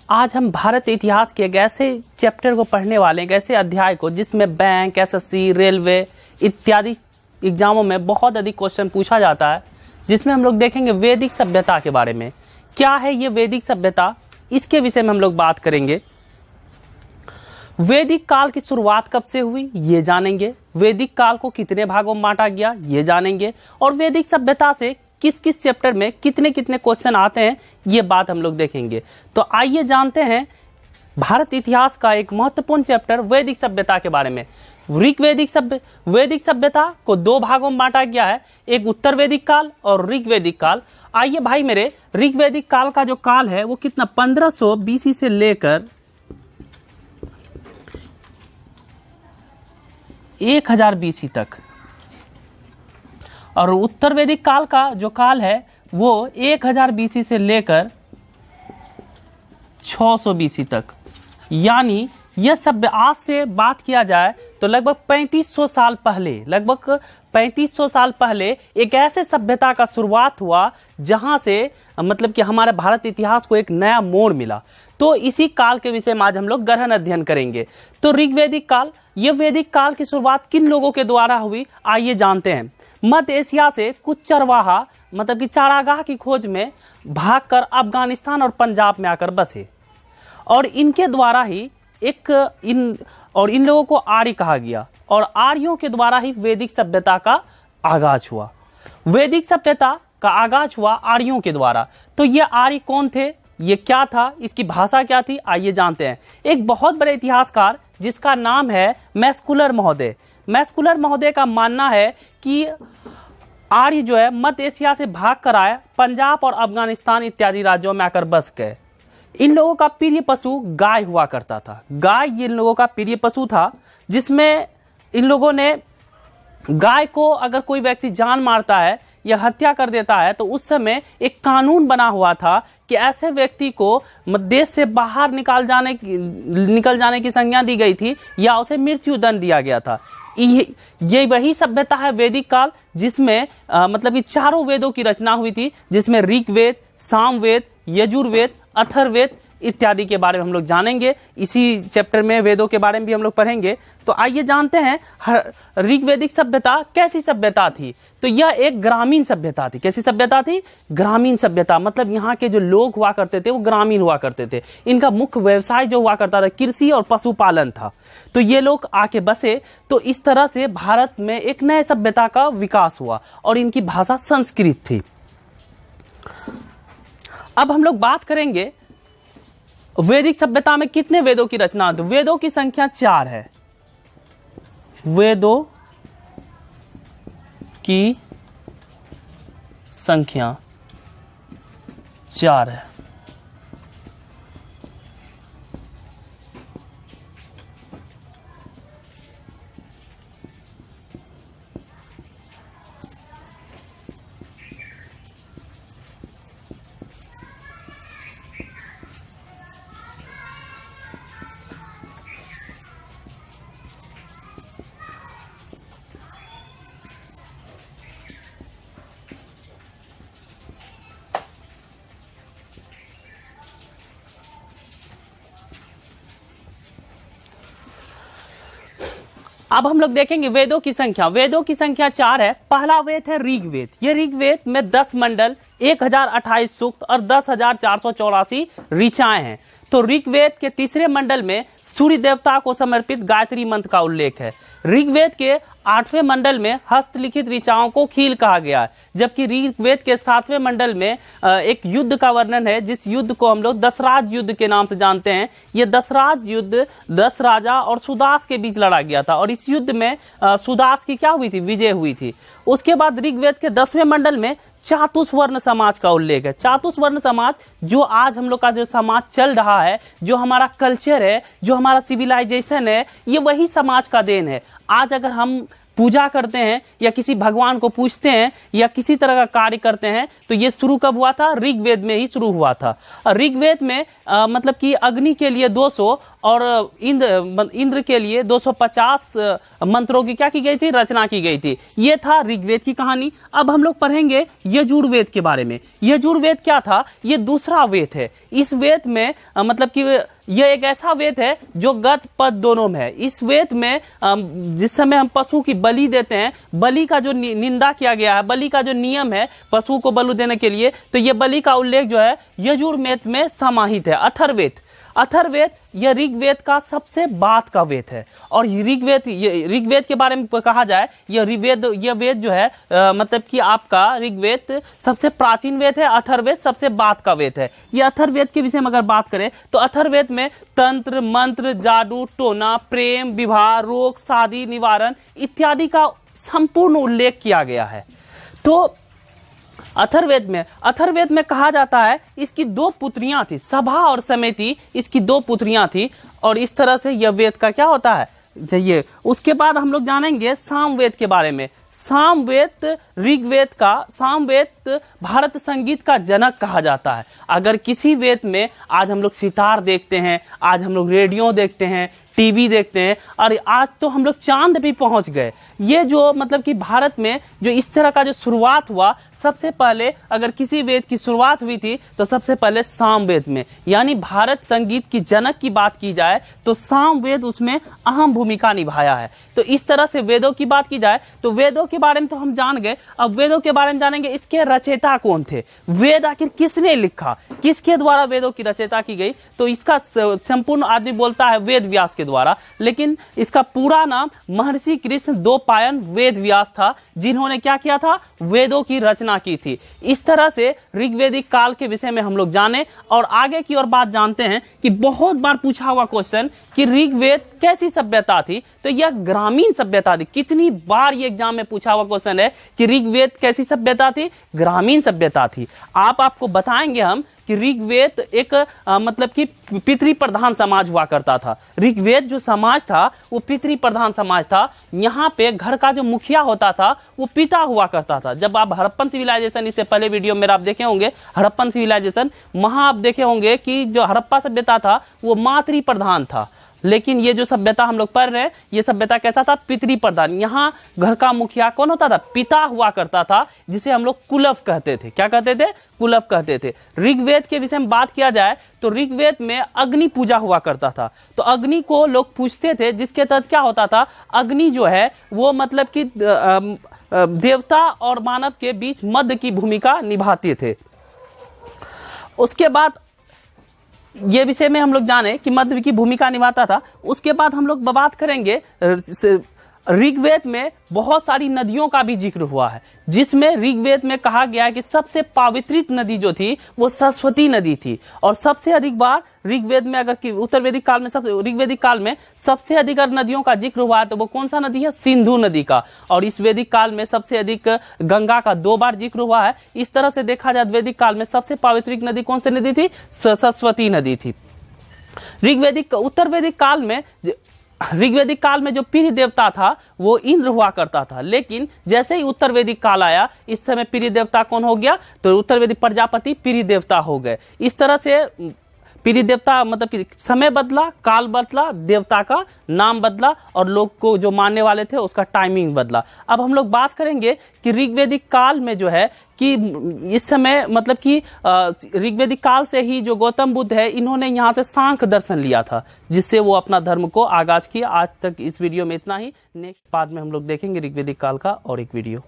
आज हम भारत इतिहास के एक ऐसे चैप्टर को पढ़ने वाले हैं, एक ऐसे अध्याय को जिसमें बैंक, एसएससी, रेलवे इत्यादि एग्जामों में बहुत अधिक क्वेश्चन पूछा जाता है, जिसमें हम लोग देखेंगे वैदिक सभ्यता के बारे में। क्या है ये वैदिक सभ्यता, इसके विषय में हम लोग बात करेंगे। वैदिक काल की शुरुआत कब से हुई ये जानेंगे, वैदिक काल को कितने भागों में बांटा गया ये जानेंगे, और वैदिक सभ्यता से किस किस चैप्टर में कितने कितने क्वेश्चन आते हैं ये बात हम लोग देखेंगे। तो आइए जानते हैं भारत इतिहास का एक महत्वपूर्ण चैप्टर वैदिक सभ्यता के बारे में। वैदिक सभ्यता को दो भागों में बांटा गया है, एक उत्तर वैदिक काल और ऋग्वैदिक काल। आइए भाई मेरे, ऋग्वैदिक काल का जो काल है वो कितना 1500 बीसी से लेकर 1000 बीसी तक, और उत्तर वैदिक काल का जो काल है वो 1000 बीसी से लेकर 600 बीसी तक। यानी यह सभ्य आज से बात किया जाए तो लगभग 3500 साल पहले एक ऐसे सभ्यता का शुरुआत हुआ जहां से मतलब कि हमारे भारत इतिहास को एक नया मोड़ मिला। तो इसी काल के विषय में आज हम लोग गहन अध्ययन करेंगे। तो ऋग्वैदिक काल, यह वैदिक काल की शुरुआत किन लोगों के द्वारा हुई आइए जानते हैं। मध्य एशिया से कुछ चरवाहा मतलब कि चारागाह की खोज में भागकर अफगानिस्तान और पंजाब में आकर बसे, और इनके द्वारा ही इन लोगों को आर्य कहा गया, और आर्यों के द्वारा ही वैदिक सभ्यता का आगाज हुआ। वैदिक सभ्यता का आगाज हुआ आर्यों के द्वारा। तो ये आर्य कौन थे, ये क्या था, इसकी भाषा क्या थी, आइए जानते हैं। एक बहुत बड़े इतिहासकार जिसका नाम है मैस्कुलर महोदय। मैस्कुलर महोदय का मानना है कि आर्य जो है मध्य एशिया से भाग कर आए, पंजाब और अफगानिस्तान इत्यादि राज्यों में आकर बस गए। इन लोगों का प्रिय पशु गाय हुआ करता था। गाय इन लोगों का प्रिय पशु था, जिसमें इन लोगों ने गाय को अगर कोई व्यक्ति जान मारता है या हत्या कर देता है तो उस समय एक कानून बना हुआ था कि ऐसे व्यक्ति को देश से बाहर निकल जाने की संज्ञा दी गई थी या उसे मृत्यु दंड दिया गया था। ये वही सभ्यता है वैदिक काल, जिसमें मतलब कि चारों वेदों की रचना हुई थी, जिसमें ऋग्वेद, सामवेद, यजुर्वेद, अथर्ववेद इत्यादि के बारे में हम लोग जानेंगे। इसी चैप्टर में वेदों के बारे में भी हम लोग पढ़ेंगे। तो आइए जानते हैं ऋग्वैदिक सभ्यता कैसी सभ्यता थी। तो यह एक ग्रामीण सभ्यता थी। कैसी सभ्यता थी? ग्रामीण सभ्यता, मतलब यहाँ के जो लोग हुआ करते थे वो ग्रामीण हुआ करते थे। इनका मुख्य व्यवसाय जो हुआ करता था कृषि और पशुपालन था। तो ये लोग आके बसे, तो इस तरह से भारत में एक नए सभ्यता का विकास हुआ, और इनकी भाषा संस्कृत थी। अब हम लोग बात करेंगे वैदिक सभ्यता में कितने वेदों की रचना। तो वेदों की संख्या 4 है। वेदों की संख्या 4 है। अब हम लोग देखेंगे वेदों की संख्या। वेदों की संख्या 4 है। पहला वेद है ऋग्वेद। ये ऋग्वेद में 10 मंडल, 1028 सूक्त और 10,484 ऋचाएं हैं। तो ऋग्वेद के तीसरे मंडल में सूर्य देवता को समर्पित गायत्री मंत्र का उल्लेख है। ऋग्वेद के 8वें मंडल में हस्तलिखित ऋचाओं को खील कहा गया है, जबकि ऋग्वेद के 7वें मंडल में एक युद्ध का वर्णन है, जिस युद्ध को हम लोग दशराज युद्ध के नाम से जानते हैं। यह दशराज युद्ध 10 राजा और सुदास के बीच लड़ा गया था, और इस युद्ध में सुदास की क्या हुई थी? विजय हुई थी। उसके बाद ऋग्वेद के 10वें मंडल में चातुर्वर्ण समाज का उल्लेख है। चातुर्वर्ण समाज जो आज हम लोग का जो समाज चल रहा है, जो हमारा कल्चर है, जो हमारा सिविलाइजेशन है, ये वही समाज का देन है। आज अगर हम पूजा करते हैं या किसी भगवान को पूजते हैं या किसी तरह का कार्य करते हैं, तो ये शुरू कब हुआ था? ऋग्वेद में ही शुरू हुआ था। ऋग्वेद में मतलब कि अग्नि के लिए 200 और इंद्र के लिए 250 मंत्रों की क्या की गई थी? रचना की गई थी। ये था ऋग्वेद की कहानी। अब हम लोग पढ़ेंगे यजुर्वेद के बारे में। यजुर्वेद क्या था? ये दूसरा वेद है। इस वेद में मतलब कि यह एक ऐसा वेद है जो गत पद दोनों में है। इस वेद में जिस समय हम पशु की बलि देते हैं, बलि का जो निंदा किया गया है, बलि का जो नियम है पशु को बलि देने के लिए, तो ये बलि का उल्लेख जो है यजुर्वेद में समाहित है। अथर्ववेद, अथर्ववेद यह ऋग्वेद का सबसे बाद का वेद है। और ऋग्वेद के बारे में कहा जाए, यह वेद जो है मतलब कि आपका ऋग्वेद सबसे प्राचीन वेद है, अथर्ववेद सबसे बाद का वेद है। यह अथर्ववेद के विषय में अगर बात करें तो अथर्ववेद में तंत्र, मंत्र, जादू, टोना, प्रेम, विवाह, रोग, शादी निवारण इत्यादि का संपूर्ण उल्लेख किया गया है। तो अथर्ववेद में कहा जाता है इसकी 2 पुत्रियां थी, सभा और समिति, इसकी 2 पुत्रियां थी। और इस तरह से यह वेद का क्या होता है चाहिए। उसके बाद हम लोग जानेंगे सामवेद के बारे में। सामवेद भारत संगीत का जनक कहा जाता है। अगर किसी वेद में आज हम लोग सितार देखते हैं, आज हम लोग रेडियो देखते हैं, टीवी देखते हैं, और आज तो हम लोग चांद भी पहुंच गए। ये जो मतलब कि भारत में जो इस तरह का जो शुरुआत हुआ, सबसे पहले अगर किसी वेद की शुरुआत हुई थी तो सबसे पहले सामवेद में, यानी भारत संगीत की जनक की बात की जाए तो सामवेद उसमें अहम भूमिका निभाया है। तो इस तरह से वेदों की बात की जाए तो वेदों के बारे में तो हम जान गए। अब वेदों के बारे में जानेंगे इसके रचयिता कौन थे, वेद आखिर किसने लिखा, किसके द्वारा वेदों की रचयिता की गई। तो इसका संपूर्ण आदमी बोलता है वेद व्यास के द्वारा, लेकिन इसका पूरा नाम महर्षि कृष्ण द्वैपायन वेद व्यास था, जिन्होंने क्या किया था? वेदों की रचना की थी। इस तरह से ऋग्वेदिक काल के विषय में हम लोग जाने और आगे की ओर बात जानते हैं कि बहुत बार पूछा हुआ क्वेश्चन कि ऋग्वेद कैसी सभ्यता थी, तो यह ग्रामीण सभ्यता थी। कितनी बार ये एग्जाम में पूछा हुआ क्वेश्चन है कि ऋग्वेद कैसी सभ्यता थी? ग्रामीण सभ्यता थी। आपको बताएंगे हम कि ऋग्वेद एक मतलब कि पितृ प्रधान समाज हुआ करता था। ऋग्वेद जो समाज था वो पितृ प्रधान समाज था। यहाँ पे घर का जो मुखिया होता था वो पिता हुआ करता था। जब आप हड़प्पन सिविलाइजेशन, इससे पहले वीडियो में आप देखे होंगे हड़प्पन सिविलाइजेशन, वहां आप देखे होंगे कि जो हड़प्पा सभ्यता था वो मातृ प्रधान था। लेकिन ये जो सभ्यता हम लोग पढ़ रहे हैं, ये सभ्यता कैसा था? पितृ प्रधान। यहाँ घर का मुखिया कौन होता था? पिता हुआ करता था, जिसे हम लोग कुलव कहते थे। क्या कहते थे? कुलव कहते थे। ऋग्वेद के विषय में बात किया जाए तो ऋग्वेद में अग्नि पूजा हुआ करता था। तो अग्नि को लोग पूजते थे, जिसके तहत क्या होता था? अग्नि जो है वो मतलब कि देवता और मानव के बीच मध्य की भूमिका निभाते थे। उसके बाद ये विषय में हम लोग जाने कि मध्य की भूमिका निभाता था। उसके बाद हम लोग बात करेंगे ऋग्वेद में बहुत सारी नदियों का भी जिक्र हुआ है, जिसमें ऋग्वेद में कहा गया है कि सबसे पवित्रित नदी जो थी वो सरस्वती नदी थी। और सबसे अधिक बार ऋग्वेद में, अगर उत्तर वैदिक काल में ऋग्वेदिक काल में सबसे अधिक नदियों का जिक्र हुआ है तो वो कौन सा नदी है? सिंधु नदी का। और इस वैदिक काल में सबसे अधिक गंगा का 2 बार जिक्र हुआ है। इस तरह से देखा जाए वैदिक काल में सबसे पवित्रित नदी कौन सी नदी थी? सरस्वती नदी थी। उत्तर वैदिक काल में जो प्रिय देवता था वो इंद्र हुआ करता था। लेकिन जैसे ही उत्तर वैदिक काल आया, इस समय प्रिय देवता कौन हो गया? तो उत्तर वैदिक प्रजापति प्रिय देवता हो गए। इस तरह से प्रिय देवता मतलब कि समय बदला, काल बदला, देवता का नाम बदला और लोग को जो मानने वाले थे उसका टाइमिंग बदला। अब हम लोग बात करेंगे कि ऋग्वेदिक काल में जो है कि इस समय मतलब कि ऋग्वेदिक काल से ही जो गौतम बुद्ध है, इन्होंने यहाँ से सांख्य दर्शन लिया था, जिससे वो अपना धर्म को आगाज किया। आज तक इस वीडियो में इतना ही। नेक्स्ट बाद में हम लोग देखेंगे ऋग्वेदिक काल का और एक वीडियो।